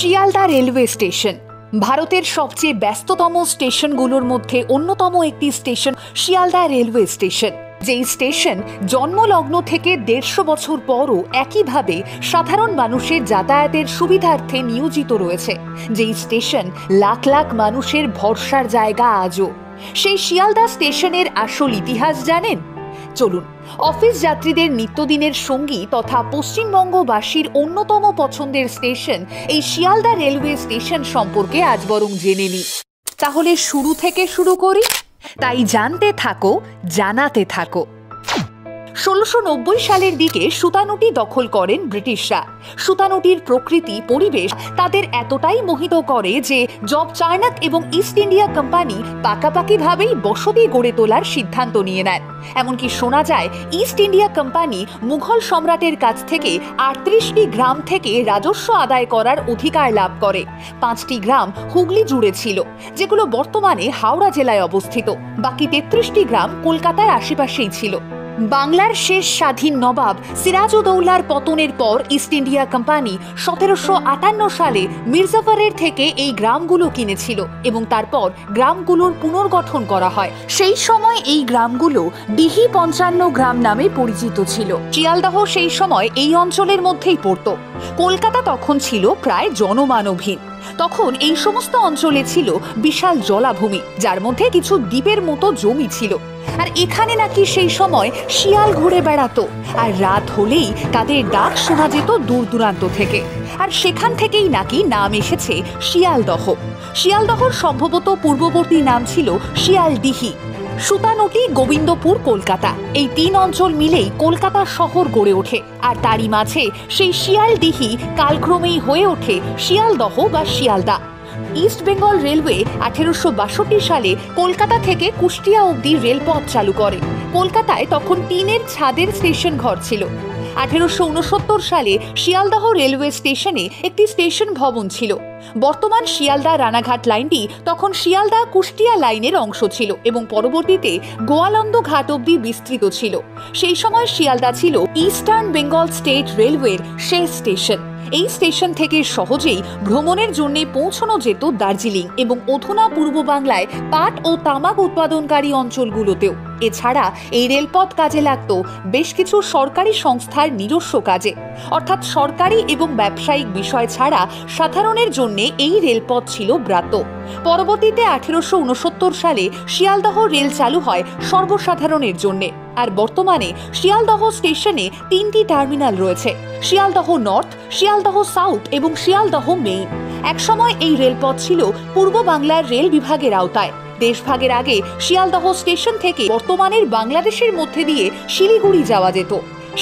Sealdah railway station ভারতের সবচেয়ে ব্যস্ততম স্টেশনগুলোর মধ্যে অন্যতম একটি স্টেশন শিয়ালদা রেলওয়ে স্টেশন। যেই স্টেশন জন্মলগ্ন থেকে 150 বছর পরও একইভাবে সাধারণ মানুষের যাতায়াতের সুবিধার্থে নিয়োজিত রয়েছে। যেই স্টেশন লাখ লাখ মানুষের ভরসার জায়গা আজও। সেই শিয়ালদা স্টেশনের আসল ইতিহাস জানেন? চলুন, অফিস যাত্রীদের নিত্যদিনের সঙ্গী তথা পশ্চিমবঙ্গবাসীর অন্যতম পছন্দের স্টেশন এই শিয়ালদা রেলওয়ে স্টেশন সম্পর্কে আজ বরং জেনে নিই। তাহলে শুরু থেকে শুরু করি, তাই জানতে থাকো, জানাতে থাকো। 1690 সালের দিকে সুতানুটি দখল করেন ব্রিটিশরা। সুতানুটির প্রকৃতি পরিবেশ তাদের এতটাই মোহিত করে যে চায়নাক এবং ইস্ট ইন্ডিয়া কোম্পানি পাকাপাকিভাবেই বসতি গড়ে তোলার সিদ্ধান্ত নিয়ে নেন। এমনকি শোনা যায় ইস্ট ইন্ডিয়া কোম্পানি মুঘল সম্রাটের কাছ থেকে 38টি গ্রাম থেকে রাজস্ব আদায় করার অধিকার লাভ করে। 5টি গ্রাম হুগলি জুড়ে ছিল, যেগুলো বর্তমানে হাওড়া জেলায় অবস্থিত। বাকি 33টি গ্রাম কলকাতার আশেপাশেই ছিল। বাংলার শেষ স্বাধীন নবাব সিরাজউদ্দৌলার পতনের পর ইস্ট ইন্ডিয়া কোম্পানি 1758 সালে মির্জাফরের থেকে এই গ্রামগুলো কিনেছিল এবং তারপর গ্রামগুলোর পুনর্গঠন করা হয়। সেই সময় এই গ্রামগুলো ডিহি 55 গ্রাম নামে পরিচিত ছিল। শিয়ালদহ সেই সময় এই অঞ্চলের মধ্যেই পড়ত। কলকাতা তখন ছিল প্রায় জনমানবহীন। তখন এই সমস্ত অঞ্চলে ছিল বিশাল জলাভূমি, যার মধ্যে কিছু দ্বীপের মতো জমি ছিল। আর এখানে নাকি সেই সময় শিয়াল ঘুরে বেড়াতো, আর রাত হলেই তাদের ডাক শোনা যেত দূর দূরান্ত থেকে। আর সেখান থেকেই নাকি নাম এসেছে শিয়ালদহ। শিয়ালদহর সম্ভবত পূর্ববর্তী নাম ছিল শিয়ালদিহি। সুতানুটি, গোবিন্দপুর, কলকাতা, এই 3 অঞ্চল মিলেই কলকাতা শহর গড়ে ওঠে। আর তারই মাঝে সেই শিয়ালদিহি কালক্রমেই হয়ে ওঠে শিয়ালদহ বা শিয়ালদা। ইস্ট বেঙ্গল রেলওয়ে 1862 সালে কলকাতা থেকে কুষ্টিয়া অবধি রেলপথ চালু করে। কলকাতায় তখন টিনের ছাদের স্টেশন ঘর ছিল। 1869 সালে শিয়ালদহ রেলওয়ে স্টেশনে একটি স্টেশন ভবন ছিল। বর্তমান শিয়ালদা রানাঘাট লাইনটি তখন শিয়ালদা কুষ্টিয়া লাইনের অংশ ছিল এবং পরবর্তীতে গোয়ালন্দ ঘাট অবধি বিস্তৃত ছিল। সেই সময় শিয়ালদা ছিল ইস্টার্ন বেঙ্গল স্টেট রেলওয়ের শেষ স্টেশন। এই স্টেশন থেকে সহজেই ভ্রমণের জন্য পৌঁছানো যেত দার্জিলিং এবং অধুনা পূর্ব বাংলায় পাট ও তামাক উৎপাদনকারী অঞ্চলগুলোতেও। এছাড়া এই রেলপথ কাজে লাগত বেশ কিছু সরকারি সংস্থার নিজস্ব কাজে, অর্থাৎ সরকারি এবং ব্যবসায়িক বিষয় ছাড়া সাধারণের জন্য এই রেলপথ ছিল ব্রাত্য। পরবর্তীতে 1869 সালে শিয়ালদহ রেল চালু হয় সর্বসাধারণের জন্য। আর বর্তমানে শিয়ালদহ স্টেশনে 3টি টার্মিনাল রয়েছে: শিয়ালদহ নর্থ, শিয়ালদহ সাউথ এবং শিয়ালদহ মেইন। একসময় এই রেলপথ ছিল পূর্ব বাংলার রেল বিভাগের আওতায়। দেশভাগের আগে শিয়ালদহ স্টেশন থেকে বর্তমানের বাংলাদেশের মধ্যে দিয়ে শিলিগুড়ি যাওয়া যেত।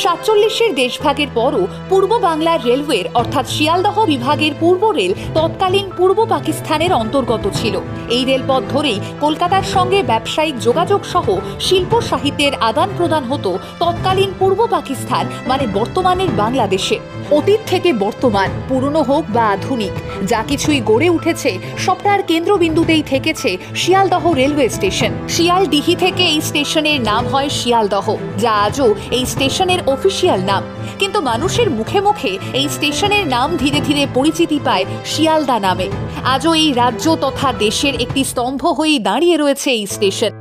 47-এর দেশভাগের পরও পূর্ব বাংলার রেলওয়ের অর্থাৎ শিয়ালদহ বিভাগের পূর্ব রেল তৎকালীন পূর্ব পাকিস্তানের অন্তর্গত ছিল। এই রেলপথ ধরেই কলকাতার সঙ্গে ব্যবসায়িক যোগাযোগ সহ শিল্প সাহিত্যের আদান প্রদান হতো তৎকালীন পূর্ব পাকিস্তান মানে বর্তমানের বাংলাদেশে। অতীত থেকে বর্তমান, পুরনো হোক বা আধুনিক, যা কিছুই গড়ে উঠেছে সবটার কেন্দ্রবিন্দুতেই থেকেছে শিয়ালদহ রেলওয়ে স্টেশন। শিয়ালদিহি থেকে এই স্টেশনের নাম হয় শিয়ালদহ, যা আজও এই স্টেশনের অফিসিয়াল নাম। কিন্তু মানুষের মুখে মুখে এই স্টেশনের নাম ধীরে ধীরে পরিচিতি পায় শিয়ালদা নামে। আজও এই রাজ্য তথা দেশের একটি স্তম্ভ হয়েই দাঁড়িয়ে রয়েছে এই স্টেশন।